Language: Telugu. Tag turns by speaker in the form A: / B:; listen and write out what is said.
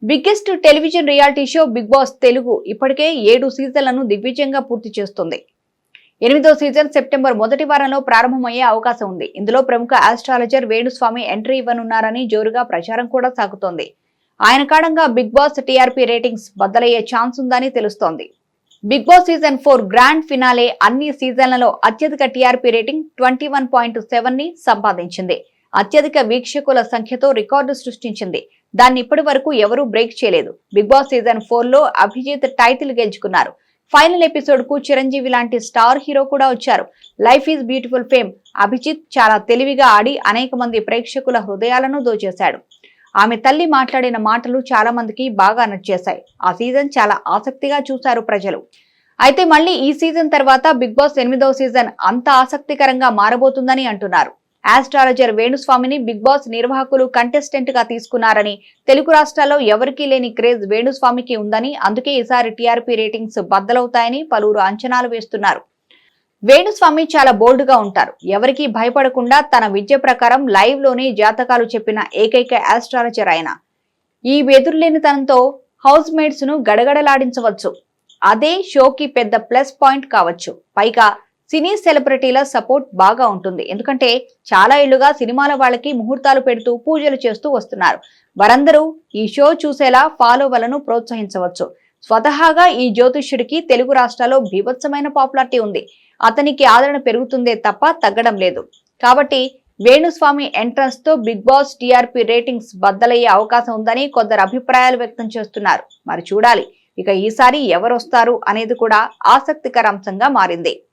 A: Biggest television reality show Bigg Boss Telugu ఇప్పటికే 7 సీజన్లను దిగ్విజయంగా పూర్తి చేస్తుంది. 8వ సీజన్ సెప్టెంబర్ మొదటి వారంలో ప్రారంభమయ్యే అవకాశం ఉంది. ఇందులో ప్రముఖ ఆస్ట్రాలజర్ వేణుస్వామి ఎంట్రీ ఇవ్వనున్నారని జోరుగా ప్రచారం కూడా సాగుతోంది. ఆయన కారణంగా బిగ్ బాస్ టీఆర్పీ రేటింగ్స్ బద్దలయ్యే ఛాన్స్ ఉందని తెలుస్తోంది. Bigg Boss season 4 grand finale అన్ని సీజన్లలో అత్యధిక టీఆర్పీ రేటింగ్ 21.7 ని సంపాదించింది. అత్యధిక వీక్షకుల సంఖ్యతో రికార్డు సృష్టించింది. దాన్ని ఇప్పటి వరకు ఎవరూ బ్రేక్ చేయలేదు. బిగ్ బాస్ సీజన్ 4 లో అభిజిత్ టైటిల్ గెలుచుకున్నారు. ఫైనల్ ఎపిసోడ్ కు చిరంజీవి లాంటి స్టార్ హీరో కూడా వచ్చారు. Life is beautiful fame Abhijeet చాలా తెలివిగా ఆడి అనేక మంది ప్రేక్షకుల హృదయాలను దోచేశాడు. ఆమె తల్లి మాట్లాడిన మాటలు చాలా మందికి బాగా నచ్చేశాయి. ఆ సీజన్ చాలా ఆసక్తిగా చూశారు ప్రజలు. అయితే మళ్ళీ ఈ సీజన్ తర్వాత బిగ్ బాస్ 8వ సీజన్ అంత ఆసక్తికరంగా మారబోతుందని అంటున్నారు. ఆస్ట్రాలజర్ వేణుస్వామిని బిగ్ బాస్ నిర్వాహకులు కంటెస్టెంట్ గా తీసుకున్నారని, తెలుగు రాష్ట్రాల్లో ఎవరికీ లేని క్రేజ్ వేణుస్వామికి ఉందని, అందుకే ఈసారి టీఆర్పీ రేటింగ్స్ బద్దలవుతాయని పలువురు అంచనాలు వేస్తున్నారు. వేణుస్వామి చాలా బోల్డ్ గా ఉంటారు. ఎవరికీ భయపడకుండా తన విద్య ప్రకారం లైవ్ లోనే జాతకాలు చెప్పిన ఏకైక ఆస్ట్రాలజర్ ఆయన. ఈ వెదురులేనితనంతో హౌస్ మేట్స్ ను గడగడలాడించవచ్చు. అదే షోకి పెద్ద ప్లస్ పాయింట్ కావచ్చు. పైగా సినీ సెలబ్రిటీల సపోర్ట్ బాగా ఉంటుంది. ఎందుకంటే చాలా ఏళ్లుగా సినిమాల వాళ్ళకి ముహూర్తాలు పెడుతూ పూజలు చేస్తూ వస్తున్నారు. వారందరూ ఈ షో చూసేలా ఫాలోవర్లను ప్రోత్సహించవచ్చు. స్వతహాగా ఈ జ్యోతిష్యుడికి తెలుగు రాష్ట్రాల్లో బీభత్సమైన పాపులారిటీ ఉంది. అతనికి ఆదరణ పెరుగుతుందే తప్ప తగ్గడం లేదు. కాబట్టి వేణుస్వామి ఎంట్రన్స్ తో బిగ్ బాస్ టీఆర్పీ రేటింగ్స్ బద్దలయ్యే అవకాశం ఉందని కొందరు అభిప్రాయాలు వ్యక్తం చేస్తున్నారు. మరి చూడాలి ఇక ఈసారి ఎవరొస్తారు అనేది కూడా ఆసక్తికర అంశంగా మారింది.